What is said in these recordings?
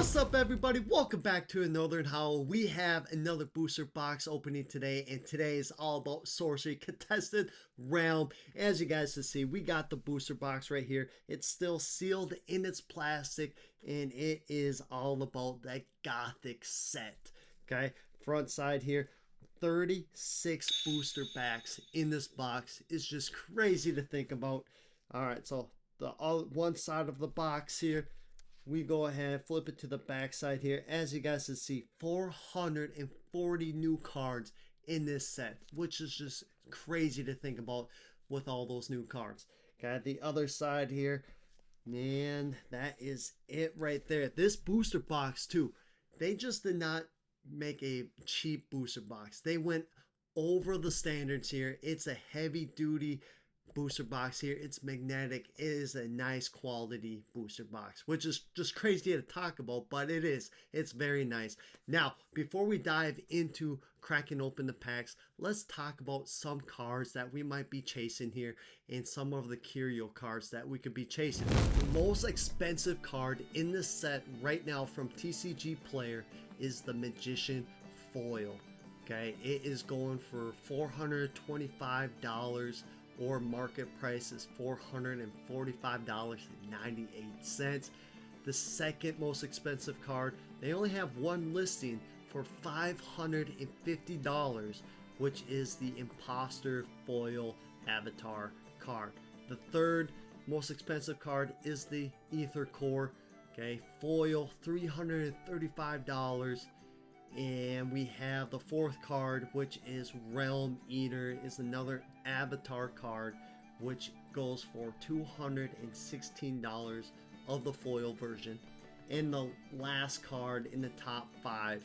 What's up, everybody? Welcome back to Northern Howl. We have another booster box opening today, and today is all about Sorcery Contested Realm. As you guys can see, we got the booster box right here. It's still sealed in its plastic, and it is all about that Gothic set. Okay, front side here, 36 booster packs in this box. Is just crazy to think about. All right, so the one side of the box here, we go ahead, flip it to the back side here. As you guys can see, 440 new cards in this set, which is just crazy to think about with all those new cards. Got the other side here, man, that is it right there. This booster box too, they just did not make a cheap booster box. They went over the standards here. It's a heavy duty booster box here. It's magnetic. It is a nice quality booster box, which is just crazy to talk about, but it is. It's very nice. Now, before we dive into cracking open the packs, let's talk about some cards that we might be chasing here and some of the curio cards that we could be chasing. The most expensive card in this set right now from TCG Player is the Magician Foil. Okay, it is going for $425, or market price is $445.98. The second most expensive card, they only have one listing for $550, which is the Imposter Foil Avatar card. The third most expensive card is the Ether Core, okay, foil, $335. And we have the fourth card, which is Realm Eater, is another avatar card, which goes for $216 of the foil version. And the last card in the top 5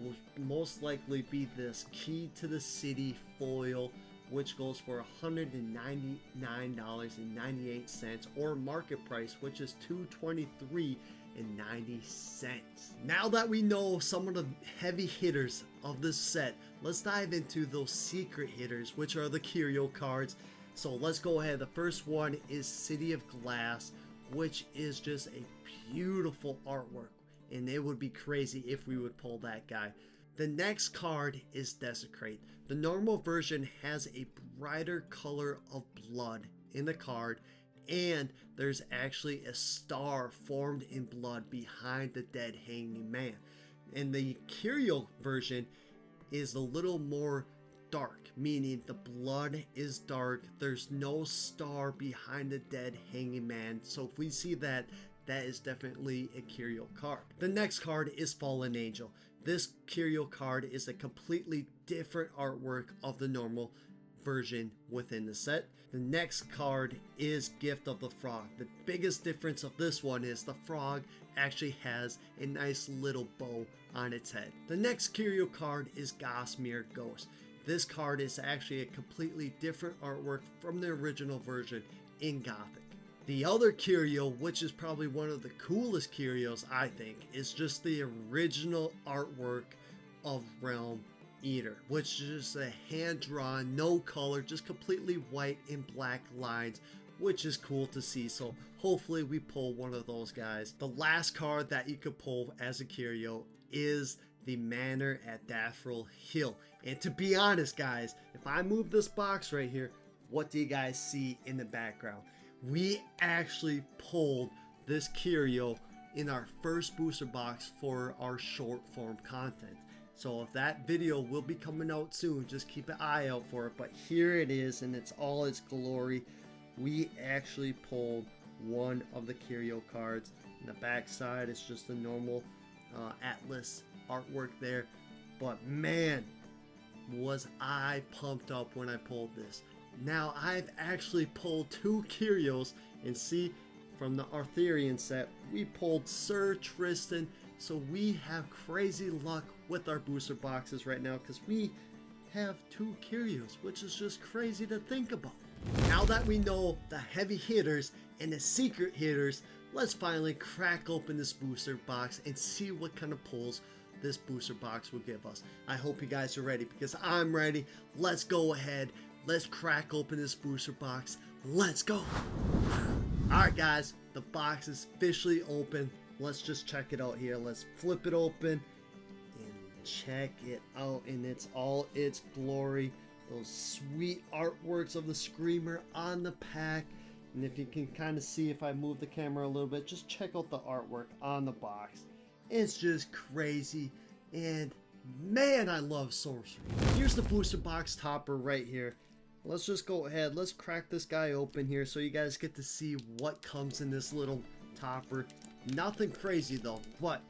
will most likely be this Key to the City foil, which goes for $199.98, or market price, which is $223.90. Now that we know some of the heavy hitters of this set, let's dive into those secret hitters, which are the curio cards. So let's go ahead. The first one is City of Glass, which is just a beautiful artwork, and it would be crazy if we would pull that guy. The next card is Desecrate. The normal version has a brighter color of blood in the card, and there's actually a star formed in blood behind the dead hanging man. And the curio version is a little more dark, meaning the blood is dark. There's no star behind the dead hanging man. So if we see that, that is definitely a curio card. The next card is Fallen Angel. This curio card is a completely different artwork of the normal version within the set. The next card is Gift of the Frog. The biggest difference of this one is the frog actually has a nice little bow on its head. The next curio card is Gosmere Ghost. This card is actually a completely different artwork from the original version in Gothic. The other curio, which is probably one of the coolest curios I think, is just the original artwork of Realm Eater, which is a hand-drawn, no color, just completely white and black lines, which is cool to see. So hopefully we pull one of those guys. The last card that you could pull as a curio is the Manor at Daffrel Hill. And to be honest, guys, if I move this box right here, what do you guys see in the background? We actually pulled this curio in our first booster box for our short form content. So if that video will be coming out soon, just keep an eye out for it. But here it is, and it's all its glory. We actually pulled one of the curio cards. In the back side, it's just a normal Atlas artwork there. But man, was I pumped up when I pulled this. Now I've actually pulled 2 curios, and see, from the Arthurian set, we pulled Sir Tristan. So we have crazy luck with our booster boxes right now, because we have 2 curios, which is just crazy to think about. Now that we know the heavy hitters and the secret hitters, let's finally crack open this booster box and see what kind of pulls this booster box will give us. I hope you guys are ready, because I'm ready. Let's go ahead. Let's crack open this booster box. Let's go. Alright guys, the box is officially open. let's just check it out here. Let's flip it open and check it out in all its glory. Those sweet artworks of the Screamer on the pack. And if you can kind of see, if I move the camera a little bit, just check out the artwork on the box. It's just crazy. And man, I love Sorcery. Here's the booster box topper right here. Let's just go ahead. Let's crack this guy open here so you guys get to see what comes in this little topper. Nothing crazy though, but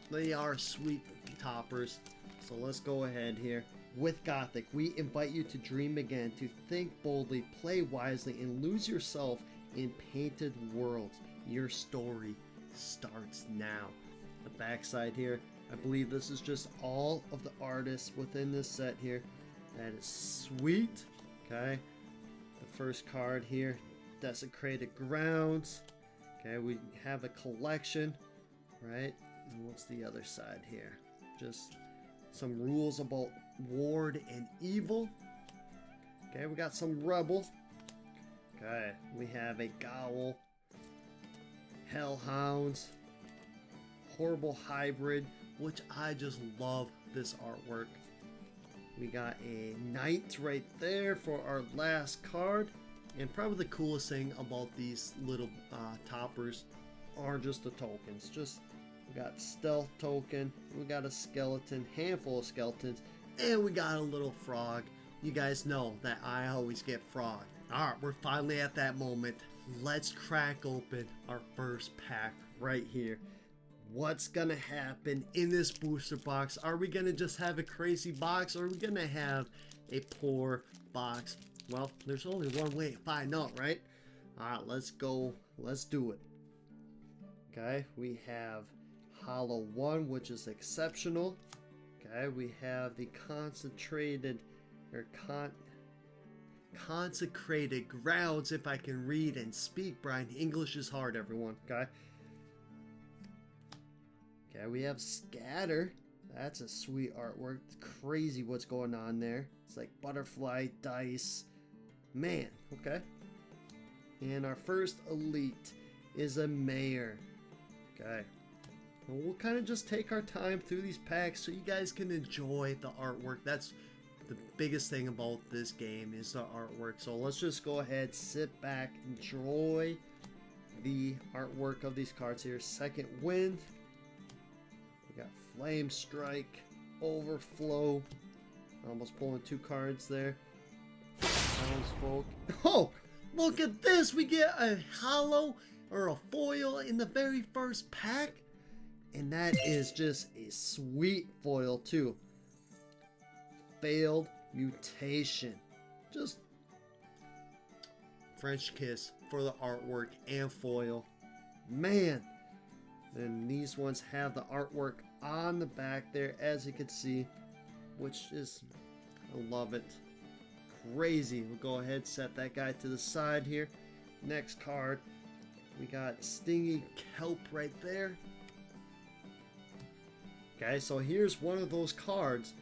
they are sweet toppers. So let's go ahead here. With Gothic, we invite you to dream again, to think boldly, play wisely, and lose yourself in painted worlds. Your story starts now. The backside here, I believe this is just all of the artists within this set here. That is sweet. Okay, the first card here, Desecrated Grounds. Okay, we have a collection, right? And what's the other side here? Just some rules about Ward and Evil. Okay, we got some Rebel. Okay, we have a Gowl, Hellhounds, Horrible Hybrid, which I just love this artwork. We got a Knight right there for our last card. And probably the coolest thing about these little toppers are just the tokens. Just we got stealth token, we got a skeleton, handful of skeletons, and we got a little frog. You guys know that I always get frog. Alright, we're finally at that moment. Let's crack open our first pack right here. What's gonna happen in this booster box? Are we gonna just have a crazy box, or are we gonna have a poor box? Well, there's only one way to find out, right? Alright, let's go. Let's do it. Okay, we have Hollow 1, which is exceptional. Okay, we have the concentrated or consecrated grounds, if I can read and speak, Brian. English is hard, everyone. Okay. Okay, we have Scatter. That's a sweet artwork. It's crazy what's going on there. It's like butterfly dice. Man, okay. And our first elite is a Mayor. Okay. And we'll kind of just take our time through these packs so you guys can enjoy the artwork. That's the biggest thing about this game, is the artwork. So let's just go ahead, sit back, enjoy the artwork of these cards here. Second Wind. We got Flame Strike, Overflow. Almost pulling two cards there. Townsfolk. Oh, look at this! We get a hollow or a foil in the very first pack. And that is just a sweet foil too. Failed Mutation. Just French kiss for the artwork and foil. Man. And these ones have the artwork on the back there, as you can see, which is, I love it. Crazy. We'll go ahead, set that guy to the side here. Next card, we got Stingy Kelp right there. Okay, so here's one of those cards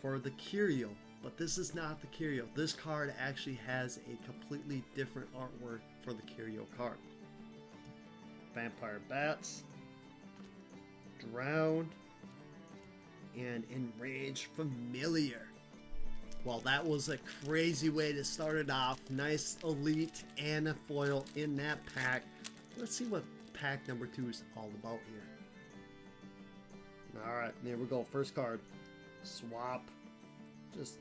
for the Curio, but this is not the Curio. This card actually has a completely different artwork for the Curio card. Vampire Bats, Drowned, and Enraged Familiar. Well, that was a crazy way to start it off. Nice elite and a foil in that pack. Let's see what pack number 2 is all about here. Alright, there we go. First card. Swap. Just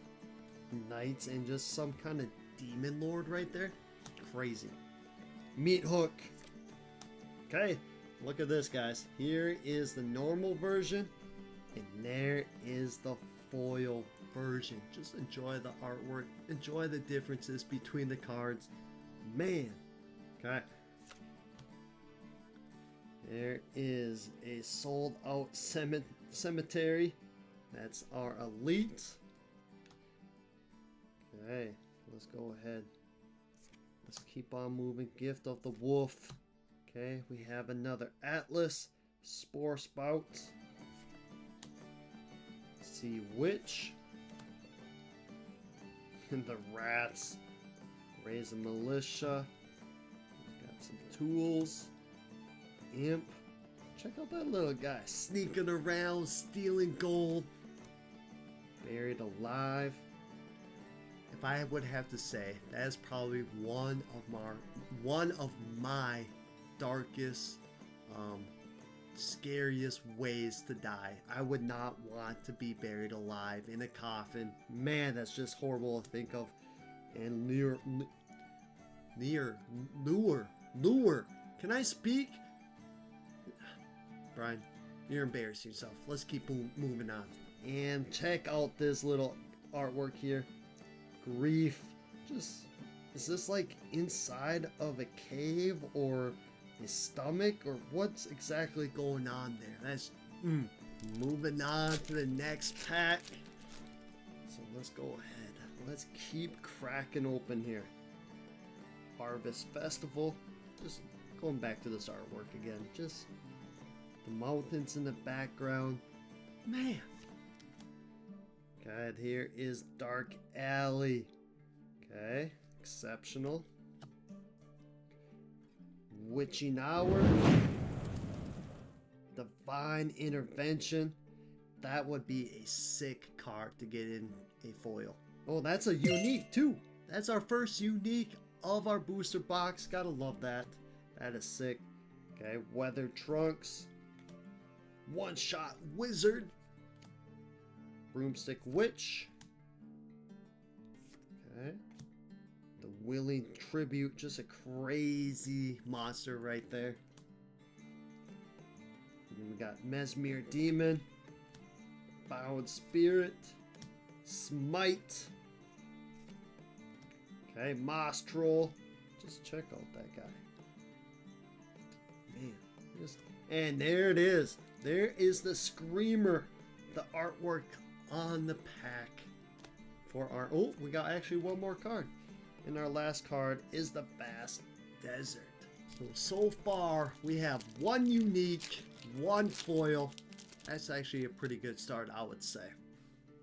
knights and just some kind of demon lord right there. Crazy. Meat Hook. Okay, look at this, guys. Here is the normal version, and there is the foil version. Just enjoy the artwork. Enjoy the differences between the cards. Man. Okay. There is a sold out cemetery. That's our elite. Okay, let's go ahead. Let's keep on moving. Gift of the Wolf. Okay, we have another Atlas. Spore Spout. Sea Witch. And the Rats. Raise a Militia. We've got some tools. Imp. check out that little guy sneaking around, stealing gold. Buried alive. If I would have to say, that is probably one of my darkest, scariest ways to die. I would not want to be buried alive in a coffin. Man, that's just horrible to think of. And lure. Can I speak? Brian, you're embarrassing yourself. Let's keep moving on. And check out this little artwork here. Grief. Just, is this like inside of a cave or his stomach, or what's exactly going on there? That's moving on to the next pack. So let's go ahead. Let's keep cracking open here. Harvest Festival. Just going back to this artwork again. Just the mountains in the background. Man. God, here is Dark Alley. Okay, exceptional. Witching Hour. Divine Intervention. That would be a sick card to get in a foil. Oh, that's a unique too. That's our first unique of our booster box. Gotta love that. That is sick. Okay, Weather Trunks. One Shot Wizard. Broomstick Witch. Okay. The Willing Tribute. Just a crazy monster right there. And then we got Mesmere Demon. Bound Spirit. Smite. Okay, Moss Troll. Just check out that guy. Man. And there it is. There is the Screamer. The artwork on the pack for our... Oh, we got actually one more card. And our last card is the Vast Desert. So far, we have one unique, one foil. That's actually a pretty good start, I would say.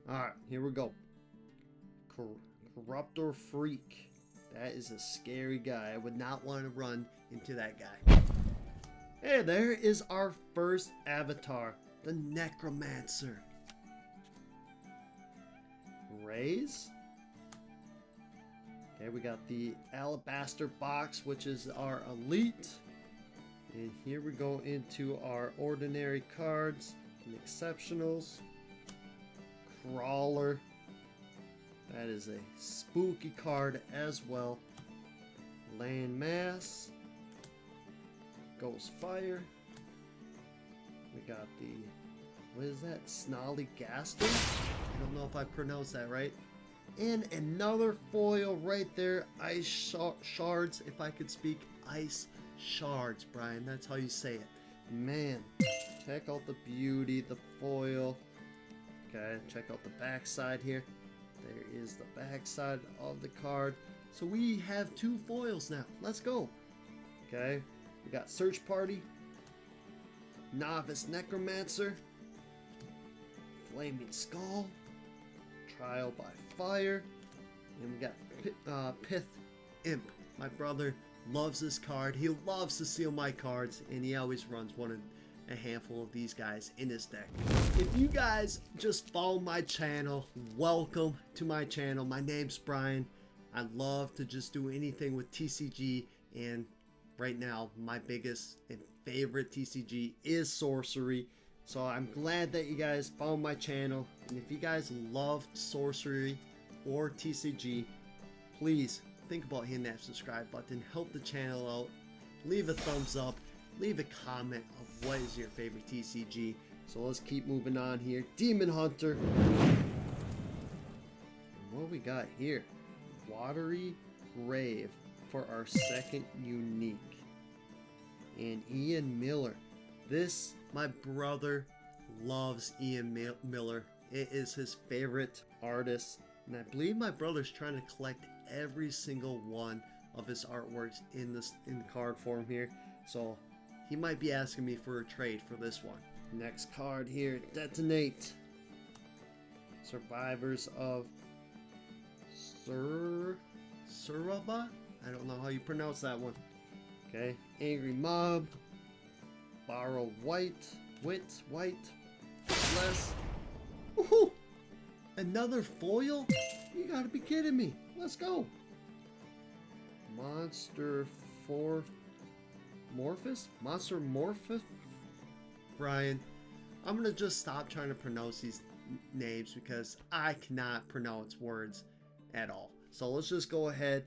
Alright, here we go. Corruptor Freak. That is a scary guy. I would not want to run into that guy. Hey, there is our first avatar. The Necromancer. Raise. Okay, we got the Alabaster Box, which is our elite. And here we go into our ordinary cards and exceptionals. Crawler. That is a spooky card as well. Land Mass. Ghost Fire. We got the... What is that? Snolly Gaster? I don't know if I pronounced that right. And another foil right there. Ice Shards. If I could speak. Ice Shards, Brian. That's how you say it. Man. Check out the beauty. The foil. Okay. Check out the back side here. There is the back side of the card. So we have two foils now. Let's go. Okay. We got Search Party. Novice Necromancer. Flaming Skull. Trial by Fire. And we got Pith Imp. My brother loves this card. He loves to steal my cards, and he always runs a handful of these guys in his deck. If you guys just follow my channel, welcome to my channel. My name's Brian. I love to just do anything with TCG, and right now my biggest and favorite TCG is Sorcery. So I'm glad that you guys follow my channel, and if you guys love Sorcery or TCG, please think about hitting that subscribe button, help the channel out, leave a thumbs up, leave a comment of what is your favorite TCG. So let's keep moving on here. Demon Hunter. And what we got here? Watery Grave for our second unique. And Ian Miller. This, my brother loves Ian Miller. It is his favorite artist. And I believe my brother's trying to collect every single one of his artworks in card form here. So he might be asking me for a trade for this one. Next card here, Detonate. Survivors of Suraba? I don't know how you pronounce that one. Okay, Angry Mob. borrow white, less. Woohoo! Another foil? You gotta be kidding me. Let's go. Monster Morphus? Brian, I'm gonna just stop trying to pronounce these names because I cannot pronounce words at all. So let's just go ahead,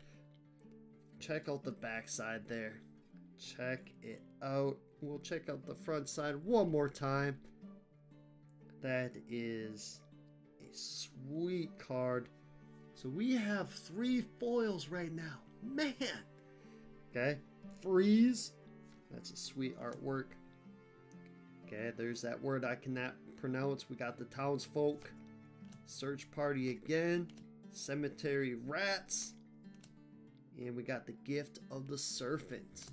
check out the back side there. Check it out. We'll check out the front side one more time. That is a sweet card. So we have 3 foils right now. Man! Okay, Freeze. That's a sweet artwork. Okay, there's that word I cannot pronounce. We got the Townsfolk. Search Party again. Cemetery Rats. And we got the Gift of the Serpent.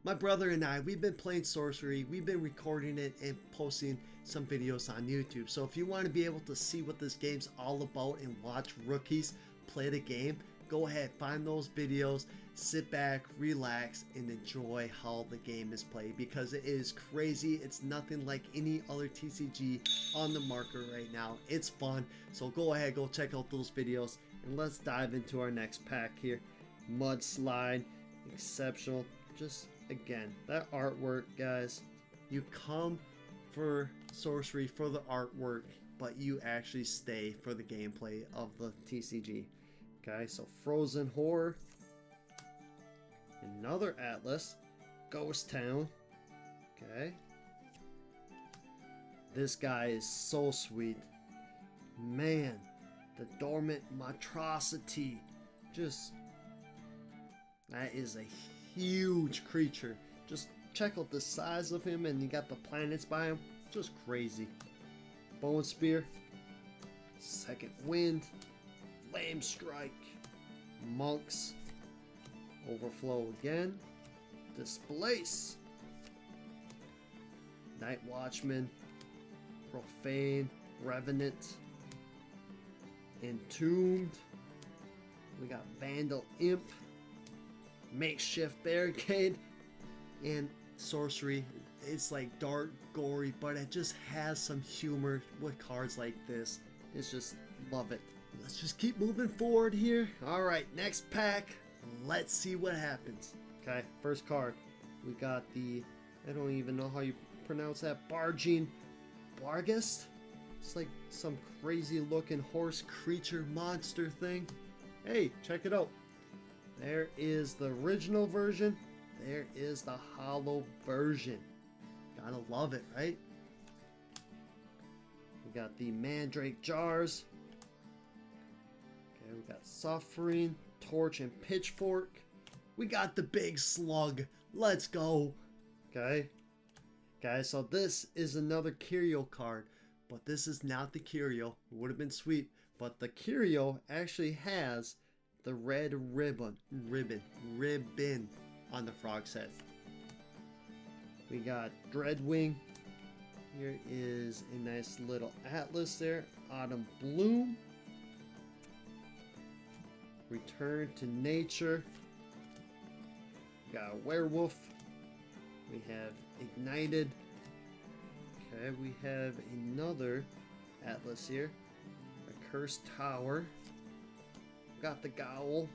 My brother and I, we've been playing Sorcery. We've been recording it and posting some videos on YouTube. So if you want to be able to see what this game's all about and watch rookies play the game, go ahead, find those videos, sit back, relax, and enjoy how the game is played, because it is crazy. It's nothing like any other TCG on the market right now. It's fun. So go ahead, go check out those videos, and let's dive into our next pack here. Mudslide, exceptional. Just again, that artwork, guys. You come for Sorcery for the artwork, but you actually stay for the gameplay of the TCG. Okay, so Frozen Horror, another Atlas, Ghost Town. Okay, this guy is so sweet, man. The Dormant Monstrosity, just that is a huge creature. Just check out the size of him, and you got the planets by him, just crazy. Bone Spear, Second Wind, Flame Strike, Monks, Overflow again, Displace, Night Watchman, Profane, Revenant, Entombed. We got Vandal Imp, Makeshift Barricade, and Sorcery. It's like dark, gory, but it just has some humor with cards like this. It's just, love it. Let's just keep moving forward here. All right, next pack. Let's see what happens. Okay, first card. We got the, I don't even know how you pronounce that, Bargine Barghest. It's like some crazy looking horse creature monster thing. Hey, check it out. There is the original version. There is the holo version. Gotta love it, right? We got the Mandrake Jars. Okay, we got Suffering, Torch, and Pitchfork. We got the Big Slug. Let's go. Okay. Guys, so this is another curio card, but this is not the curio. It would have been sweet, but the curio actually has the red ribbon on the frog's head. We got Dreadwing. Here is a nice little Atlas there. Autumn Bloom. Return to Nature. We got a Werewolf. We have Ignited. Okay, we have another Atlas here. A Cursed Tower. Got the Gowl.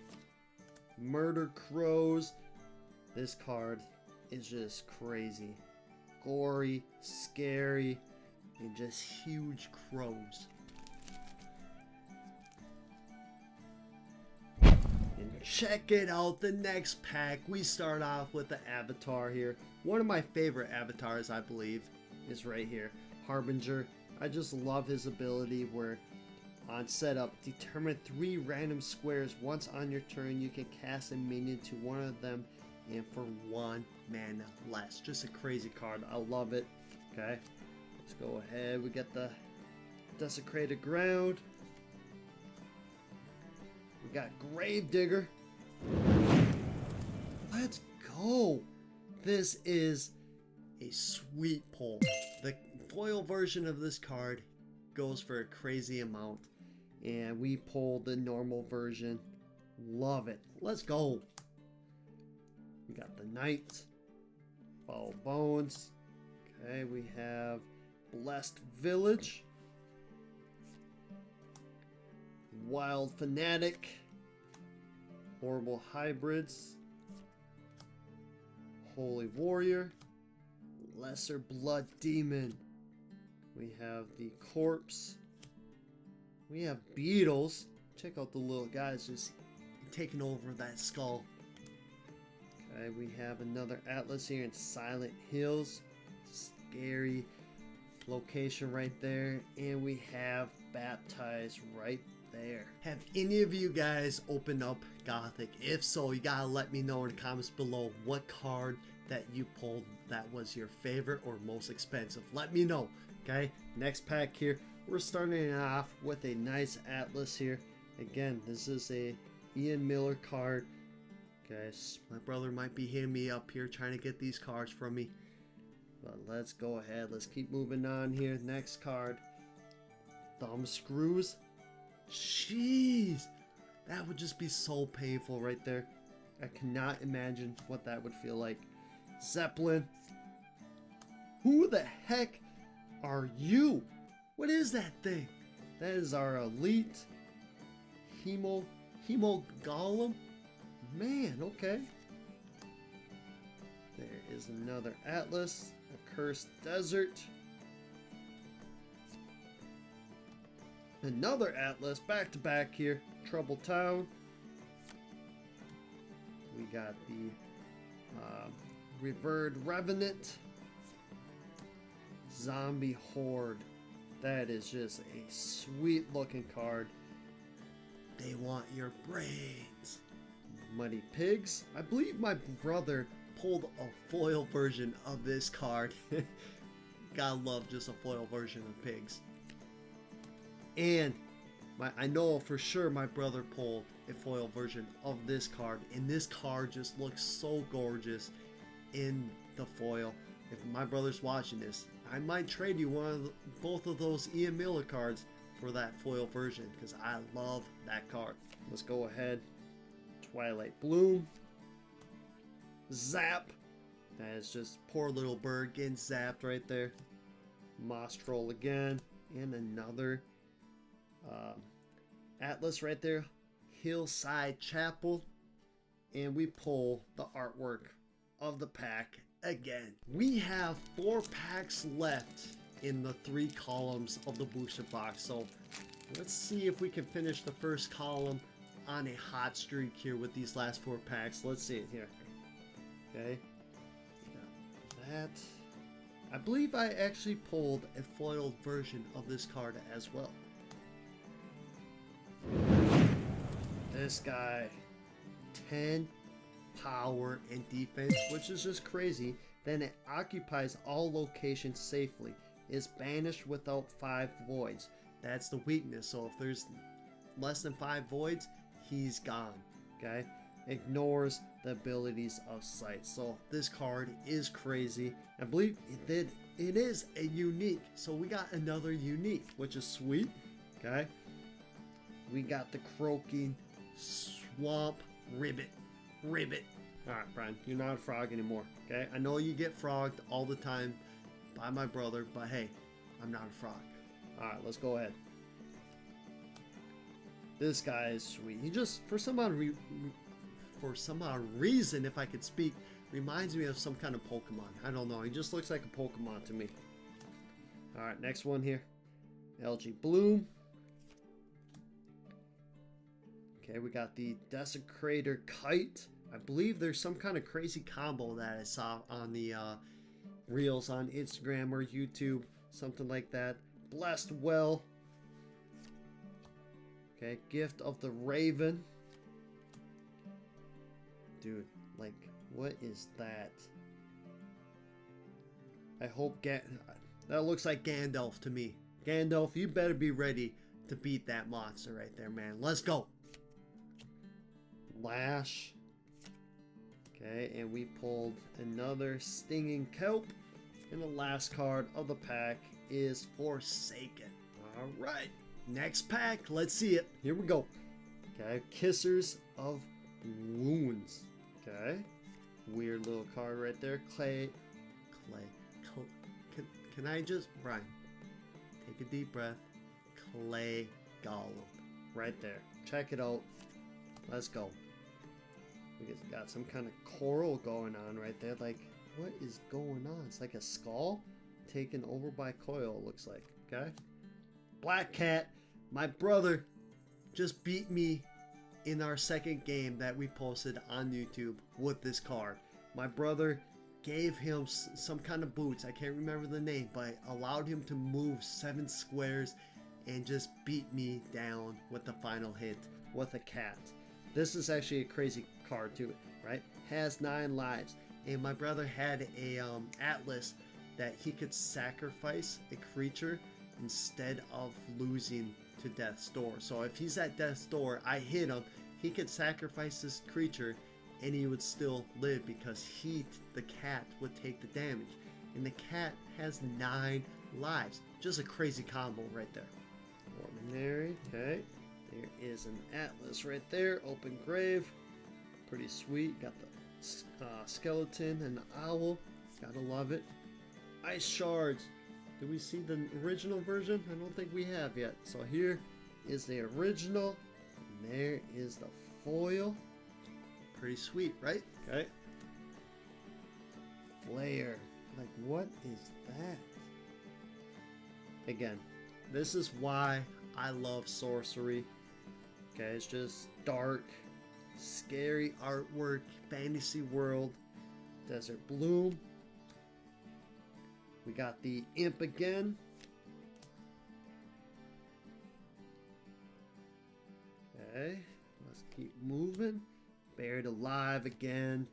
Murder Crows. This card is just crazy. Gory, scary, and just huge crows. And check it out, the next pack. We start off with the Avatar here. One of my favorite avatars, I believe, is right here. Harbinger. I just love his ability where on setup, determine 3 random squares. Once on your turn, you can cast a minion to one of them, and for 1 mana less. Just a crazy card. I love it. Okay, let's go ahead. We got the Desecrated Ground. We got Gravedigger. Let's go. This is a sweet pull. The foil version of this card goes for a crazy amount, and we pulled the normal version. Love it. Let's go. We got the Knights, Foul Bones. Okay, we have Blessed Village, Wild Fanatic, Horrible Hybrids, Holy Warrior, Lesser Blood Demon. We have the Corpse. We have Beetles. Check out the little guys just taking over that skull. Okay, we have another Atlas here in Silent Hills. Scary location right there. And we have Baptized right there. Have any of you guys opened up Gothic? If so, you gotta let me know in the comments below what card that you pulled that was your favorite or most expensive. Let me know. Okay, next pack here. We're starting off with a nice Atlas here. Again, this is a Ian Miller card. Guys, my brother might be hitting me up here trying to get these cards from me. But let's go ahead. Let's keep moving on here. Next card. Thumb Screws. Jeez. That would just be so painful right there. I cannot imagine what that would feel like. Zeppelin. Who the heck are you? What is that thing? That is our elite Hemo Golem. Man, okay. There is another Atlas, a Cursed Desert. Another Atlas, back to back here, Troubled Town. We got the Revered Revenant. Zombie Horde. That is just a sweet looking card. They want your brains. Muddy Pigs. I believe my brother pulled a foil version of this card. Gotta love just a foil version of pigs. And I know for sure my brother pulled a foil version of this card. And this card just looks so gorgeous in the foil. If my brother's watching this, I might trade you both of those Ian Miller cards for that foil version because I love that card. Let's go ahead. Twilight Bloom. Zap. That is just poor little bird getting zapped right there. Moss Troll again. And another Atlas right there. Hillside Chapel. And we pull the artwork of the pack again. We have 4 packs left in the 3 columns of the booster box. So let's see if we can finish the first column on a hot streak here with these last 4 packs. Let's see it here. Okay. That. I believe I actually pulled a foiled version of this card as well. This guy. 10 power and defense, which is just crazy. Then it occupies all locations safely. Is banished without 5 voids. That's the weakness. So if there's less than 5 voids, he's gone. Okay. Ignores the abilities of sight. So this card is crazy. I believe it is a unique. So we got another unique, which is sweet. Okay. We got the Croaking Swamp Ribbit. Alright, Brian, you're not a frog anymore. Okay. I know you get frogged all the time by my brother, but hey, I'm not a frog. Alright, let's go ahead. This guy is sweet. He just, for some odd reason, if I could speak, reminds me of some kind of Pokemon. I don't know. He just looks like a Pokemon to me. Alright, next one here. LG Bloom. Okay, we got the Desecrator Kite. I believe there's some kind of crazy combo that I saw on the reels on Instagram or YouTube. Something like that. Blessed Well. Okay, Gift of the Raven. Dude, like, what is that? I hope that looks like Gandalf to me. Gandalf, you better be ready to beat that monster right there, man. Let's go. Lash. Okay, and we pulled another Stinging Kelp. And the last card of the pack is Forsaken. Alright, next pack. Let's see it. Here we go. Okay, Kissers of Wounds. Okay, weird little card right there. Can I just, Brian, take a deep breath. Clay Golem. Right there. Check it out. Let's go. We just got some kind of coral going on right there. Like, what is going on? It's like a skull taken over by coil, looks like. Okay. Black Cat. My brother just beat me in our second game that we posted on YouTube with this card. My brother gave him some kind of boots. I can't remember the name, but allowed him to move 7 squares and just beat me down with the final hit with a cat. This is actually a crazy card too, right? Has 9 lives, and my brother had a atlas that he could sacrifice a creature instead of losing to death's door. So if he's at death's door, I hit him, he could sacrifice this creature and he would still live because the cat would take the damage, and the cat has 9 lives. Just a crazy combo right there. Ordinary. Okay, there is an atlas right there. Open grave, pretty sweet. Got the skeleton and the owl, gotta love it. Ice shards. Do we see the original version? I don't think we have yet. So here is the original, and there is the foil. Pretty sweet, right? Okay. Flare. Like, what is that? Again, this is why I love Sorcery. Okay, it's just dark, scary artwork, fantasy world, desert bloom. We got the imp again. Okay, let's keep moving. Buried alive again.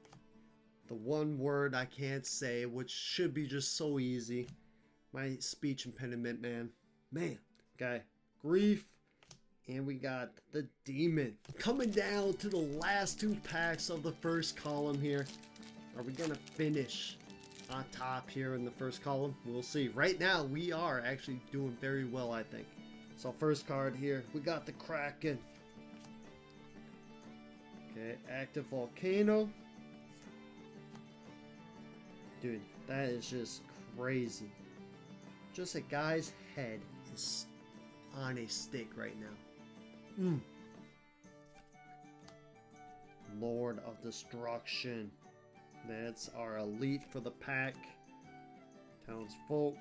The one word I can't say, which should be just so easy. My speech impediment, man. Okay, grief. And we got the demon. Coming down to the last 2 packs of the first column here. Are we gonna finish on top here in the first column? We'll see. Right now, we are actually doing very well, I think. So first card here, we got the Kraken. Okay, active volcano. Dude, that is just crazy. Just a guy's head is on a stick right now. Lord of Destruction. That's our elite for the pack. Townsfolk.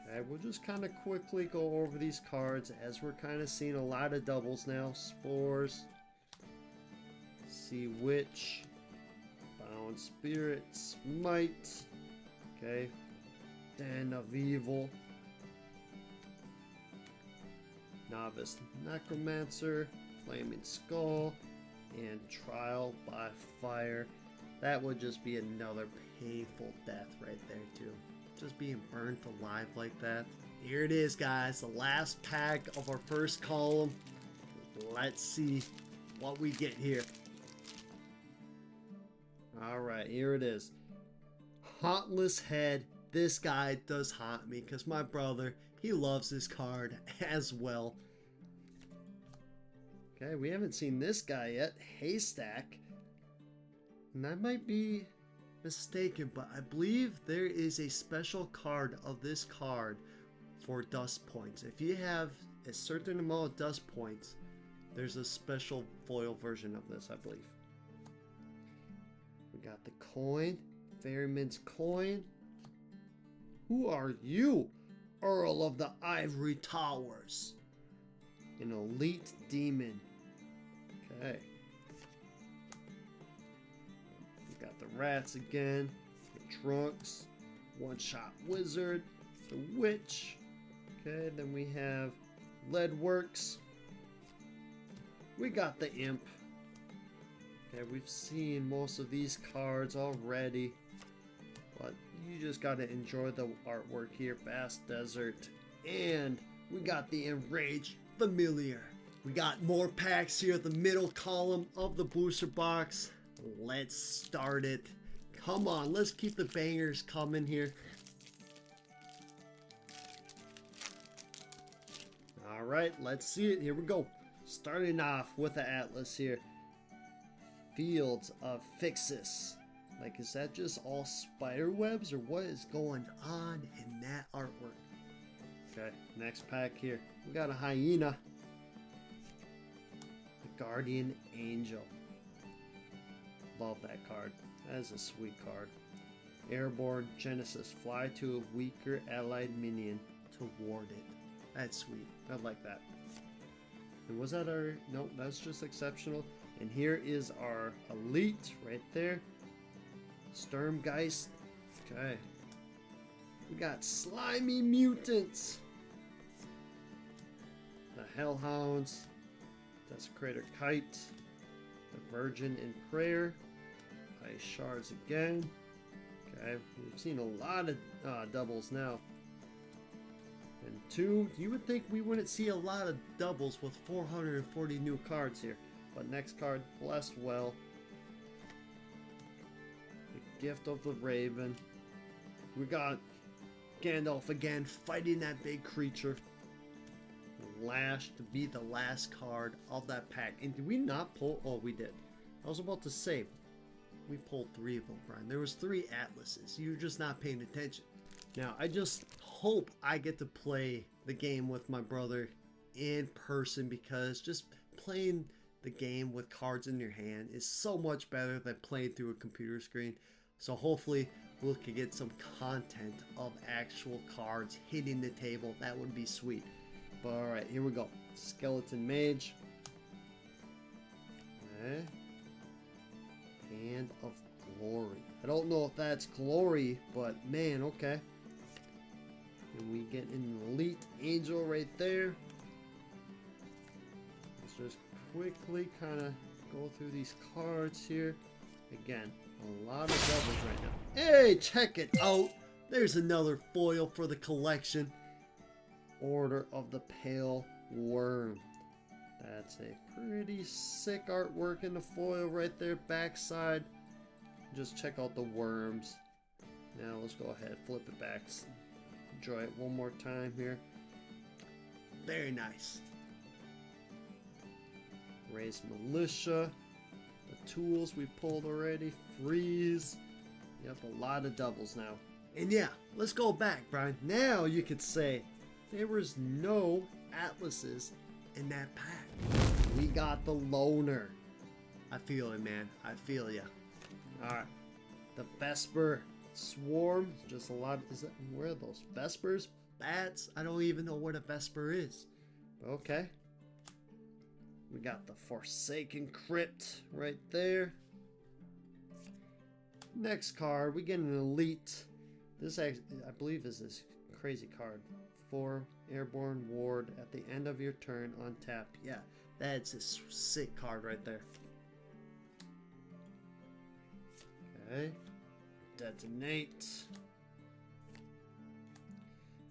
Okay, we'll just kind of quickly go over these cards as we're kind of seeing a lot of doubles now. Spores. Sea Witch. Bound Spirit. Smite. Okay. Den of Evil. Novice Necromancer. Flaming Skull. And Trial by Fire. That would just be another painful death right there too. Just being burnt alive like that. Here it is, guys. The last pack of our first column. Let's see what we get here. Alright, here it is. Hauntless Head. This guy does haunt me because my brother, he loves this card as well. Okay, we haven't seen this guy yet. Haystack. And I might be mistaken, but I believe there is a special card of this card for dust points. If you have a certain amount of dust points, there's a special foil version of this, I believe. We got the coin. Ferryman's coin. Who are you? Earl of the Ivory Towers. An elite demon. Okay. We got the rats again. The trunks. One-shot wizard. The witch. Okay, then we have Leadworks. We got the imp. Okay, we've seen most of these cards already, but you just gotta enjoy the artwork here. Vast Desert. And we got the Enraged Familiar. We got more packs here at the middle column of the booster box. Let's start it. Come on, let's keep the bangers coming here. Alright, let's see it. Here we go. Starting off with the Atlas here. Fields of Fixus. Like, is that just all spider webs, or what is going on in that artwork? Okay, next pack here. We got a hyena. The Guardian Angel. Love that card. That is a sweet card. Airborne Genesis. Fly to a weaker allied minion to ward it. That's sweet. I like that. And was that our... Nope, that's just exceptional. And here is our elite right there. Sturmgeist. Okay. We got slimy mutants. The Hellhounds. Desecrator Kite. The Virgin in Prayer. Ice Shards again. Okay, we've seen a lot of doubles now. And 2, you would think we wouldn't see a lot of doubles with 440 new cards here. But next card, Blessed Well. The Gift of the Raven. We got Gandalf again fighting that big creature. Lash to be the last card of that pack. And did we not pull? Oh, we did. I was about to say, we pulled 3 of them, Brian. There was 3 Atlases. You're just not paying attention. Now, I just hope I get to play the game with my brother in person, because just playing the game with cards in your hand is so much better than playing through a computer screen. So hopefully we can get some content of actual cards hitting the table. That would be sweet. But alright, here we go. Skeleton Mage. Okay. Hand of Glory. I don't know if that's glory, but man, okay. And we get an Elite Angel right there. Let's just quickly kind of go through these cards here. Again, a lot of doubles right now. Hey, check it out. There's another foil for the collection. Order of the Pale Worm. That's a pretty sick artwork in the foil right there, backside. Just check out the worms. Now let's go ahead, flip it back. Enjoy it one more time here. Very nice. Raise Militia. The tools we pulled already. Freeze. Yep, a lot of doubles now. And yeah, let's go back, Brian. Now you could say there was no Atlases in that pack. We got the Loner. I feel it, man. I feel ya. Alright. The Vesper Swarm. Just a lot. Is that, where are those? Vespers? Bats? I don't even know what a Vesper is. Okay. We got the Forsaken Crypt right there. Next card, we get an Elite. This, I believe, is this crazy card. 4 Airborne Ward at the end of your turn untapped. Yeah, that's a sick card right there. Okay. Detonate.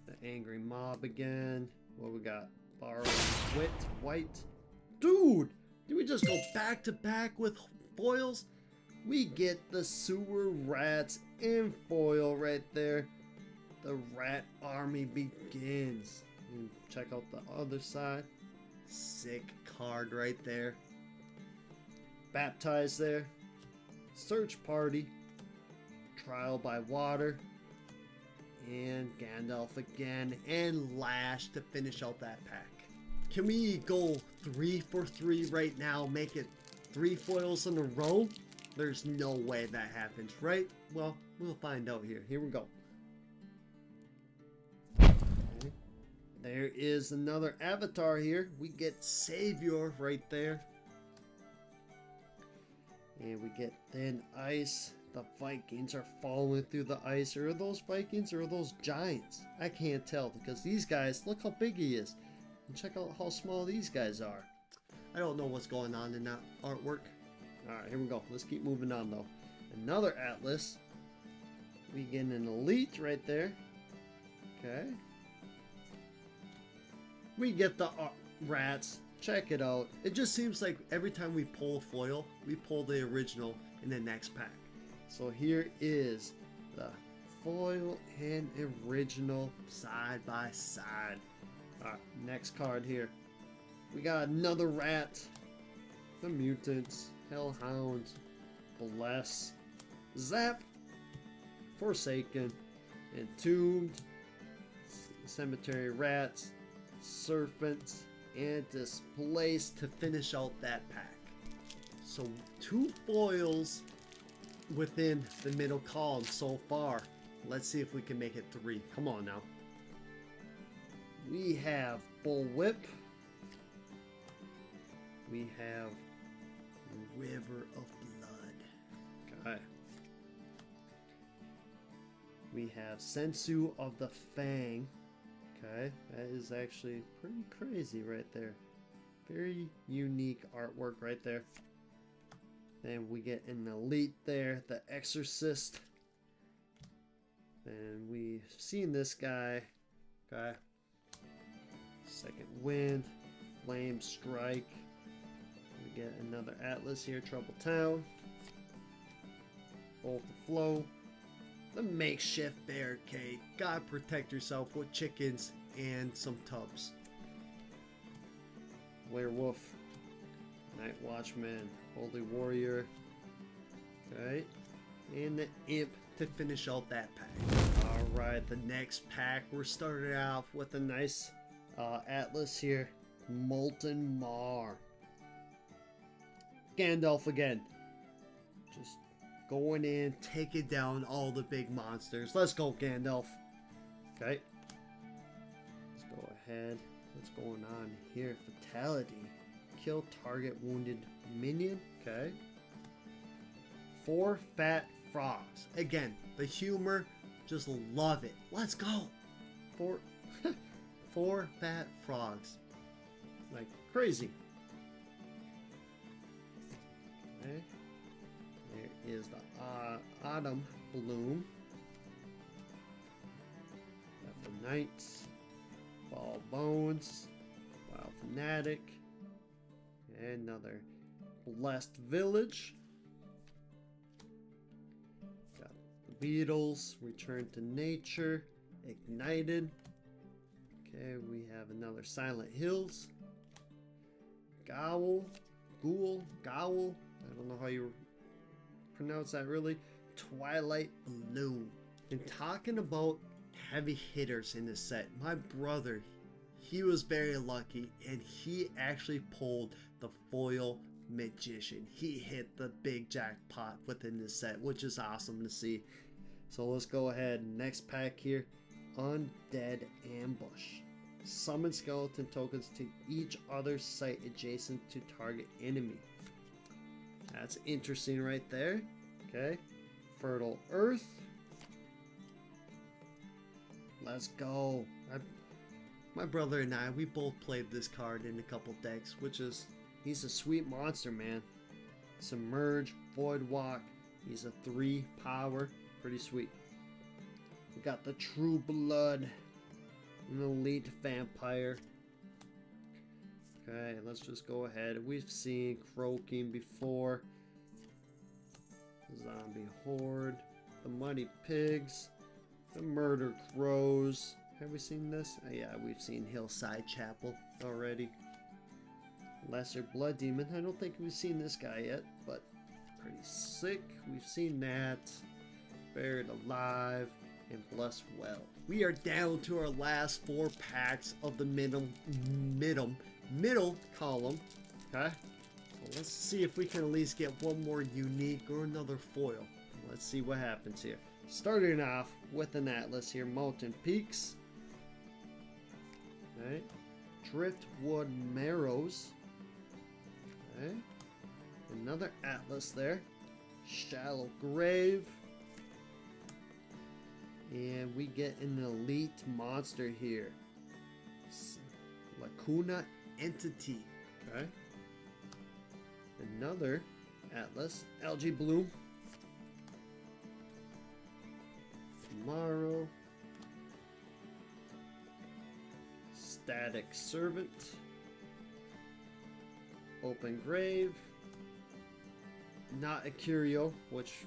The Angry Mob again. What we got? Borrow Wit White. Dude! Did we just go back to back with foils? We get the Sewer Rats in foil right there. The Rat Army begins. And check out the other side. Sick card right there. Baptize there. Search Party. Trial by Water. And Gandalf again. And Lash to finish out that pack. Can we go 3 for 3 right now? Make it 3 foils in a row? There's no way that happens, right? Well, we'll find out here. Here we go. Okay. There is another avatar here. We get Savior right there. And we get Thin Ice. The Vikings are falling through the ice. Are those Vikings or are those giants? I can't tell because these guys, look how big he is. And check out how small these guys are. I don't know what's going on in that artwork. Alright, here we go. Let's keep moving on though. Another Atlas. We get an Elite right there. Okay. We get the rats. Check it out. It just seems like every time we pull a foil, we pull the original in the next pack. So here is the foil and original side by side. Alright, next card here. We got another rat. The mutants. Hellhounds. Bless. Zap, Forsaken, Entombed, Cemetery Rats, Serpents, and Displaced to finish out that pack. So 2 foils within the middle column so far. Let's see if we can make it 3. Come on now. We have Bullwhip. We have River of Blood. Okay. We have Sensu of the Fang. Okay, that is actually pretty crazy right there. Very unique artwork right there. Then we get an elite there, the Exorcist. And we've seen this guy. Okay. Second Wind, Flame Strike. We get another Atlas here, Trouble Town. Bolt the Flow. The Makeshift Barricade. Gotta protect yourself with chickens and some tubs. Werewolf. Night Watchman. Holy Warrior. Okay. And the Imp to finish out that pack. Alright, the next pack. We're starting off with a nice Atlas here. Molten Mar. Gandalf again. Just going in, taking down all the big monsters. Let's go, Gandalf. Okay. Let's go ahead. What's going on here? Fatality. Kill target wounded minion. Okay. 4 fat frogs. Again, the humor. Just love it. Let's go. 4 fat frogs. Like crazy. Okay. There is the Autumn Bloom. Got the Knights. Ball Bones. Wild Fanatic. Another Blessed Village. Got the Beatles. Return to Nature. Ignited. Okay, we have another Silent Hills. Gowl. I don't know how you pronounce that really. Twilight Bloom. And talking about heavy hitters in this set, my brother, he was very lucky and he actually pulled the foil Magician. He hit the big jackpot within this set, which is awesome to see. So let's go ahead. Next pack here. Undead Ambush. Summon skeleton tokens to each other site adjacent to target enemy. That's interesting right there. Okay. Fertile Earth. Let's go. My brother and I, we both played this card in a couple decks, which is, he's a sweet monster, man. Submerge, Voidwalk. He's a 3 power. Pretty sweet. We got the True Blood. An elite vampire. Okay, let's just go ahead. We've seen Croaking before. Zombie Horde. The Muddy Pigs. The Murder Crows. Have we seen this? Oh, yeah, we've seen Hillside Chapel already. Lesser Blood Demon. I don't think we've seen this guy yet, but pretty sick. We've seen that. Buried Alive. And Bless Well. We are down to our last 4 packs of the middle column. Okay? So let's see if we can at least get one more unique or another foil. Let's see what happens here. Starting off with an Atlas here. Mountain Peaks. Okay. Driftwood Marrows. Okay. Another Atlas there. Shallow Grave. And we get an elite monster here. Lacuna Entity. Okay. Another Atlas. Algae Bloom. Tomorrow. Static Servant. Open Grave. Not a Curio, which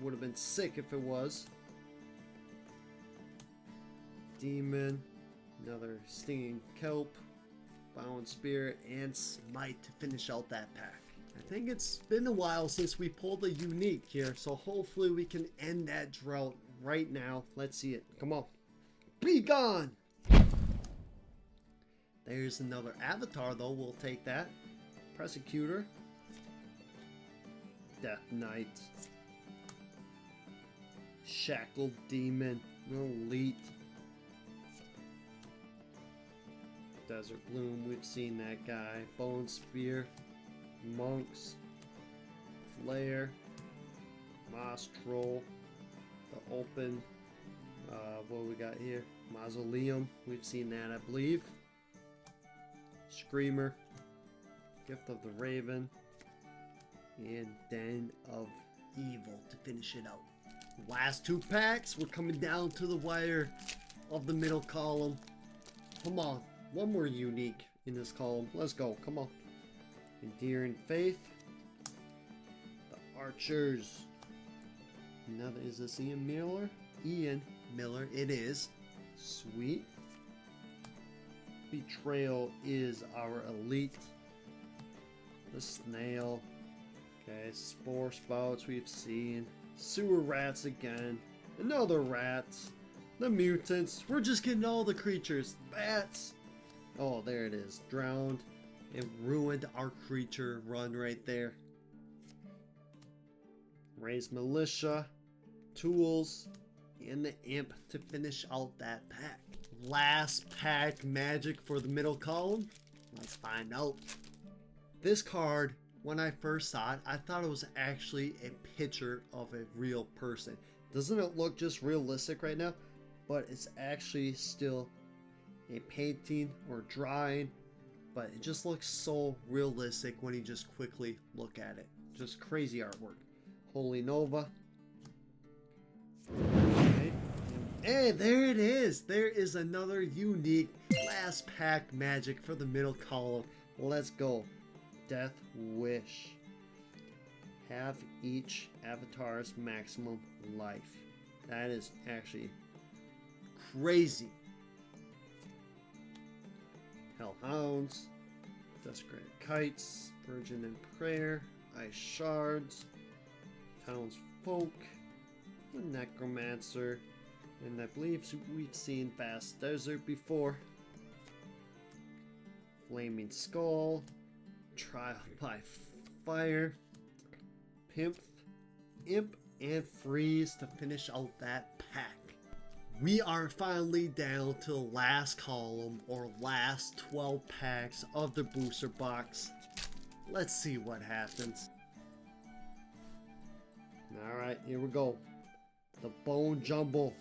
would have been sick if it was. Demon, another Stinging Kelp, Bound Spirit, and Smite to finish out that pack. I think it's been a while since we pulled a unique here, so hopefully we can end that drought right now. Let's see it. Come on. Be gone! There's another avatar though, we'll take that. Persecutor. Death Knight. Shackled Demon. Elite. Desert Bloom, we've seen that guy. Bone Spear. Monks. Flare. Moss Troll. The Open. What we got here? Mausoleum. We've seen that, I believe. Screamer. Gift of the Raven. And Den of Evil to finish it out. Last 2 packs. We're coming down to the wire of the middle column. Come on. One more unique in this column. Let's go. Come on. Endearing Faith. The Archers. Another, is this Ian Miller? Ian Miller. It is. Sweet. Betrayal is our elite. The Snail. Okay, Spore Spouts we've seen. Sewer Rats again. Another Rats. The Mutants. We're just getting all the creatures. Bats. Oh, there it is. Drowned. It ruined our creature run right there. Raised Militia. Tools. And the Imp to finish out that pack. Last pack magic for the middle column. Let's find out. This card, when I first saw it, I thought it was actually a picture of a real person. Doesn't it look just realistic right now? But it's actually still a painting or drawing. But it just looks so realistic when you just quickly look at it. Just crazy artwork. Holy Nova. Okay. Hey, there it is. There is another unique last pack magic for the middle column. Let's go. Death Wish. Have each avatar's maximum life. That is actually crazy. Hellhounds. Desecrated Kites. Virgin in Prayer. Ice Shards. Townsfolk. The Necromancer. And I believe we've seen Vast Desert before. Flaming Skull. Trial by Fire. Pimp. Imp. And Freeze to finish out that pack. We are finally down to the last column or last 12 packs of the booster box. Let's see what happens. Alright, here we go. The Bone Jumble.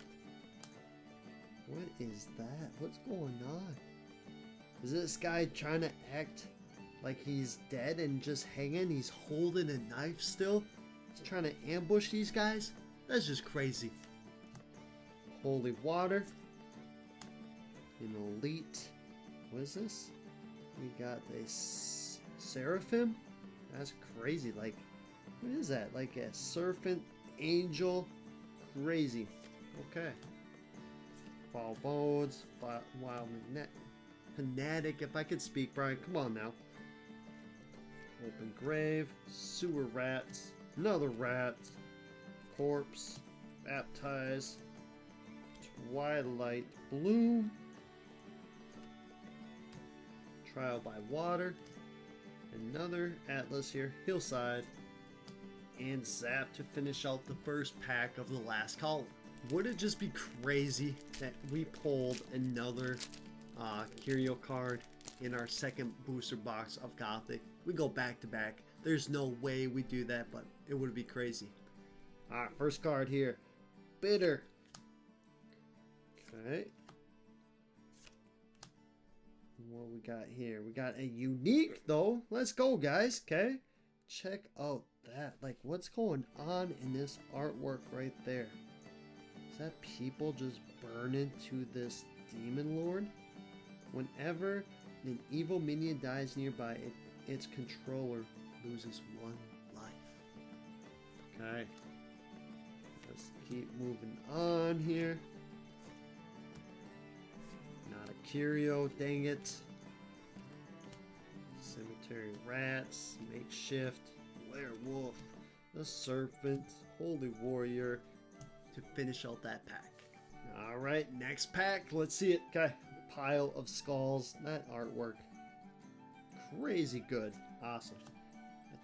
What is that? What's going on? Is this guy trying to act like he's dead and just hanging? He's holding a knife still? He's trying to ambush these guys? That's just crazy. Holy Water. An Elite. What is this? We got a Seraphim? That's crazy. Like, what is that? Like a Serpent Angel? Crazy. Okay. Fall Bones. Wild Fanatic. If I could speak, Brian. Come on now. Open Grave. Sewer Rats. Another Rat. Corpse. Baptize. Twilight Bloom. Trial by Water. Another Atlas here. Hillside. And Zap to finish out the first pack of the last column. Would it just be crazy that we pulled another curio card in our second booster box of Gothic? We go back to back. There's no way we do that, but it would be crazy. Alright, first card here. Bitter. Okay. What we got here? We got a unique though. Let's go, guys. Okay. Check out that. Like, what's going on in this artwork right there? Is that people just burning to this demon lord? Whenever an evil minion dies nearby, its controller loses 1 life. Okay. Let's keep moving on here. Not a curio, dang it. Cemetery rats, makeshift, werewolf, the serpent, holy warrior to finish out that pack. Alright, next pack, let's see it. Okay, pile of skulls, that artwork, crazy good, awesome.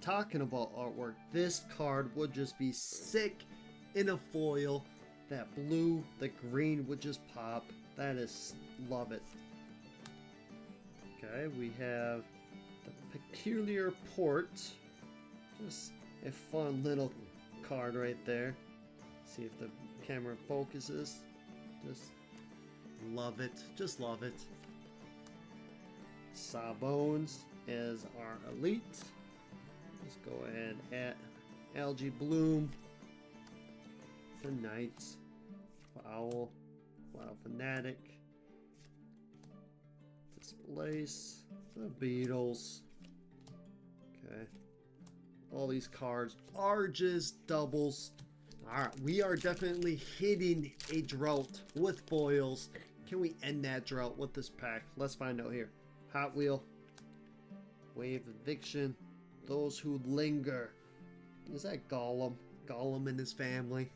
Talking about artwork, this card would just be sick in a foil. That blue, the green would just pop. That is, love it. Okay, we have the Peculiar Port. Just a fun little card right there. See if the camera focuses. Just love it. Just love it. Sawbones is our elite. Let's go ahead at Algae Bloom. The Knights. Foul. Wow Fanatic. Displace. The Beatles. Okay. All these cards are just doubles. Alright, we are definitely hitting a drought with foils. Can we end that drought with this pack? Let's find out here. Hot Wheel. Wave Eviction. Those Who Linger. Is that Gollum? Gollum and his family.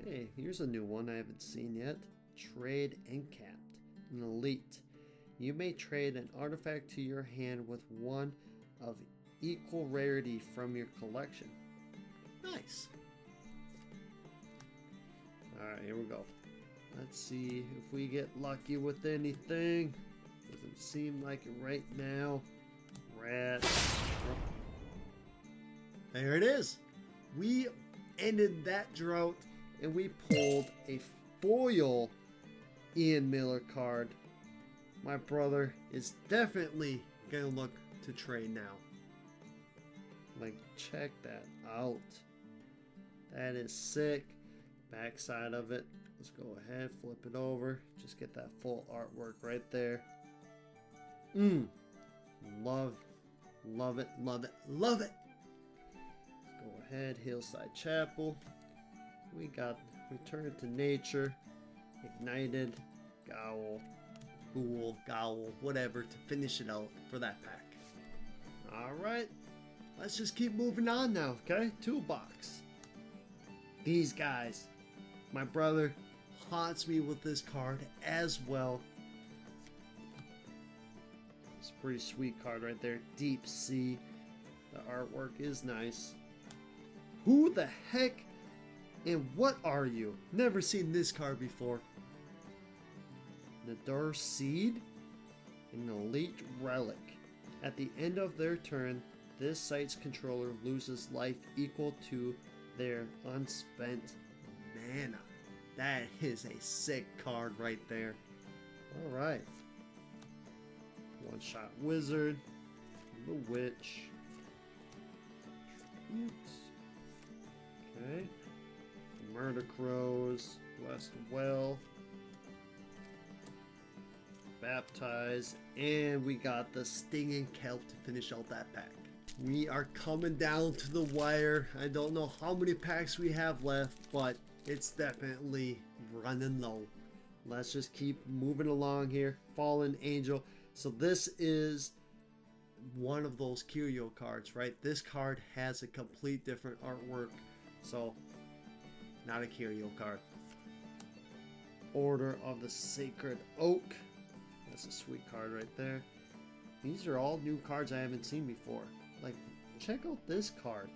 Hey, here's a new one I haven't seen yet. Trade Encapped. An elite. You may trade an artifact to your hand with one of equal rarity from your collection. Nice. Alright, here we go. Let's see if we get lucky with anything. Doesn't seem like it right now. Rat. There it is. We ended that drought and we pulled a foil Ian Miller card. My brother is definitely gonna look to trade now. Like, check that out. That is sick. Backside of it. Let's go ahead, flip it over. Just get that full artwork right there. Love it, love it, love it. Let's go ahead, Hillside Chapel. We got Return to Nature, Ignited, Gowl, Ghoul, Gowl, whatever to finish it out for that pack. Alright, let's just keep moving on now, okay? Toolbox. These guys. My brother haunts me with this card as well. It's a pretty sweet card right there. Deep Sea. The artwork is nice. Who the heck and what are you? Never seen this card before. Nadar Seed. An elite relic. At the end of their turn, this site's controller loses life equal to their unspent mana. That is a sick card right there. Alright. One Shot Wizard. The Witch. Okay. Murder Crows. Blessed Well. Baptize. And we got the Stinging Kelp to finish out that pack. We are coming down to the wire. I don't know how many packs we have left, but it's definitely running low. Let's just keep moving along here. Fallen Angel. So this is one of those curio cards, right? This card has a complete different artwork. So, not a curio card. Order of the Sacred Oak. That's a sweet card right there. These are all new cards I haven't seen before. Like, check out this card.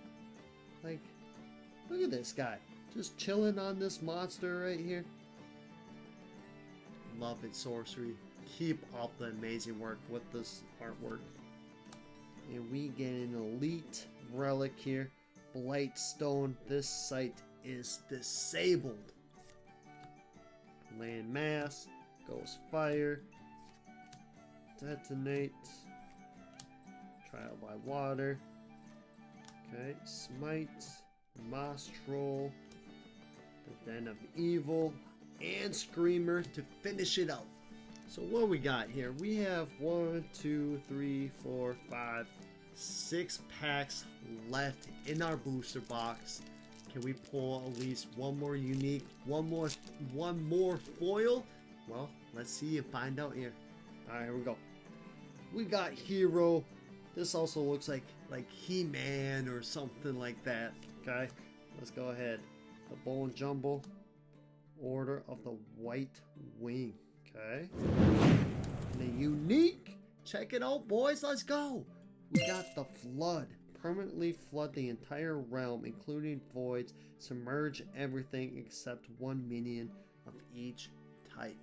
Like, look at this guy. Just chilling on this monster right here. Love it, Sorcery. Keep up the amazing work with this artwork. And we get an elite relic here. Blightstone. This site is disabled. Land Mass. Ghost Fire. Detonate. Trial by Water. Okay. Smite. Moss Troll. The Den of Evil. And Screamer to finish it out. So what we got here? We have 1, 2, 3, 4, 5, 6 packs left in our booster box. Can we pull at least one more unique, one more foil? Well, let's see and find out here. All right, here we go. We got Hero. This also looks like He-Man or something like that. Okay, let's go ahead. The Bone Jumble. Order of the White Wing. Okay. The unique. Check it out, boys. Let's go. We got the Flood. Permanently flood the entire realm, including voids. Submerge everything except one minion of each type.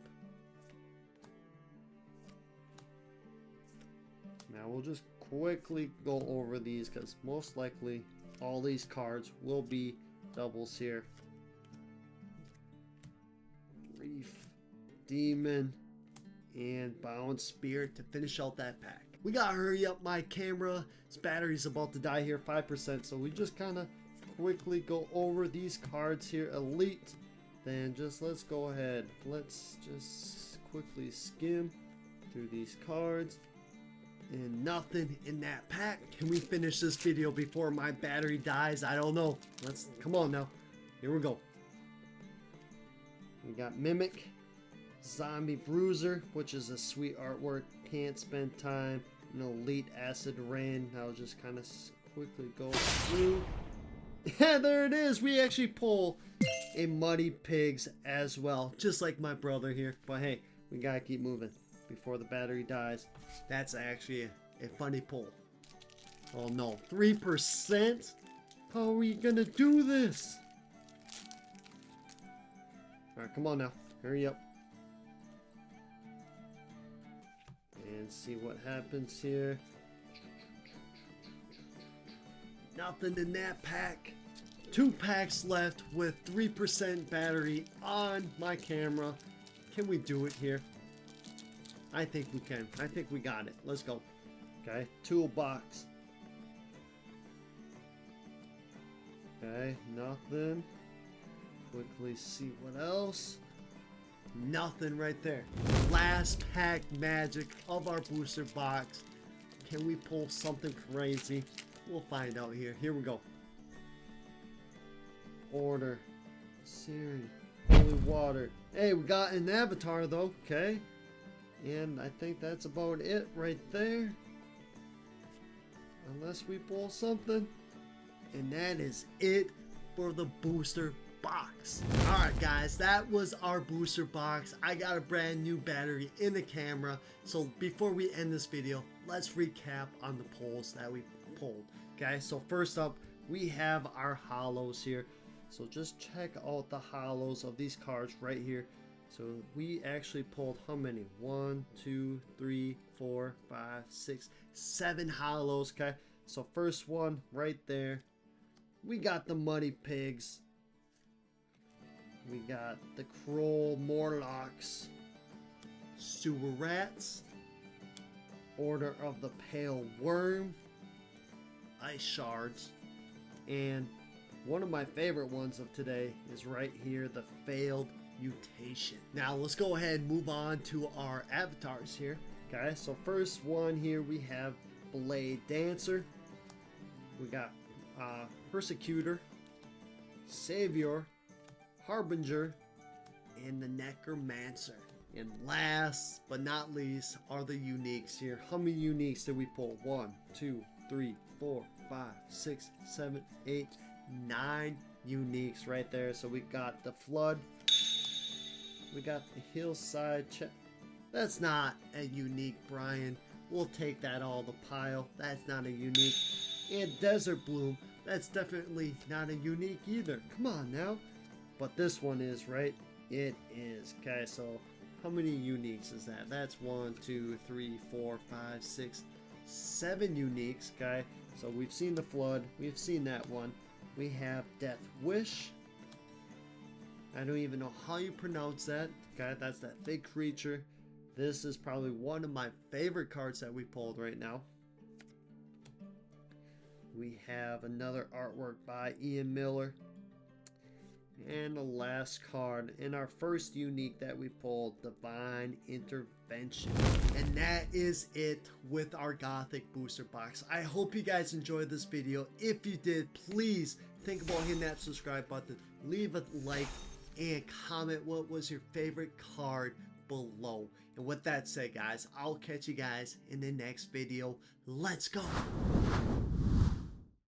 Now we'll just quickly go over these because most likely all these cards will be doubles here. Reef, Demon, and Bound Spirit to finish out that pack. We gotta hurry up, my camera's battery's about to die here, 5%, so we just kind of quickly go over these cards here. Elite, then just let's go ahead. Let's just quickly skim through these cards. And nothing in that pack. Can we finish this video before my battery dies? I don't know. Let's, come on now. Here we go. We got Mimic, Zombie Bruiser, which is a sweet artwork. Can't spend time. An Elite Acid Rain. I'll just kind of quickly go through. Yeah, there it is. We actually pull a Muddy Pigs as well, just like my brother here. But hey, we gotta keep moving before the battery dies. That's actually a funny pull. Oh no, 3%? How are we gonna do this? Alright, come on now. Hurry up. And see what happens here. Nothing in that pack. 2 packs left with 3% battery on my camera. Can we do it here? I think we can. I think we got it. Let's go. Okay, toolbox. Okay, nothing. Quickly see what else. Nothing right there. Last pack magic of our booster box. Can we pull something crazy? We'll find out here. Here we go. Order. Siri. Holy water. Hey, we got an avatar though. Okay. And I think that's about it right there. Unless we pull something. And that is it for the booster box. Alright guys, that was our booster box. I got a brand new battery in the camera. So before we end this video, let's recap on the pulls that we pulled. Okay, so first up, we have our hollows here. So just check out the hollows of these cards right here. So we actually pulled how many? 1, 2, 3, 4, 5, 6, 7 hollows. Okay, so first one right there, we got the Muddy Pigs. We got the Kroll Morlocks, Sewer Rats, Order of the Pale Worm, Ice Shards, and one of my favorite ones of today is right here, the Failed Mutation. Now let's go ahead and move on to our avatars here. Okay, so first one here we have Blade Dancer. We got Persecutor, Savior, Harbinger, and the Necromancer. And last but not least are the uniques here. How many uniques did we pull? 1, 2, 3, 4, 5, 6, 7, 8, 9 uniques right there. So we got the Flood. We got the Hillside. That's not a unique, Brian. We'll take that all the pile. That's not a unique. And Desert Bloom. That's definitely not a unique either. Come on now. But this one is, right? It is. Okay, so how many uniques is that? That's 1, 2, 3, 4, 5, 6, 7 uniques. Okay, so we've seen the Flood. We've seen that one. We have Death Wish. I don't even know how you pronounce that. Okay, that's that big creature. This is probably one of my favorite cards that we pulled right now. We have another artwork by Ian Miller. And the last card in our first unique that we pulled, Divine Intervention. And that is it with our Gothic booster box. I hope you guys enjoyed this video. If you did, please think about hitting that subscribe button. Leave a like and comment what was your favorite card below. And with that said, guys, I'll catch you guys in the next video. Let's go!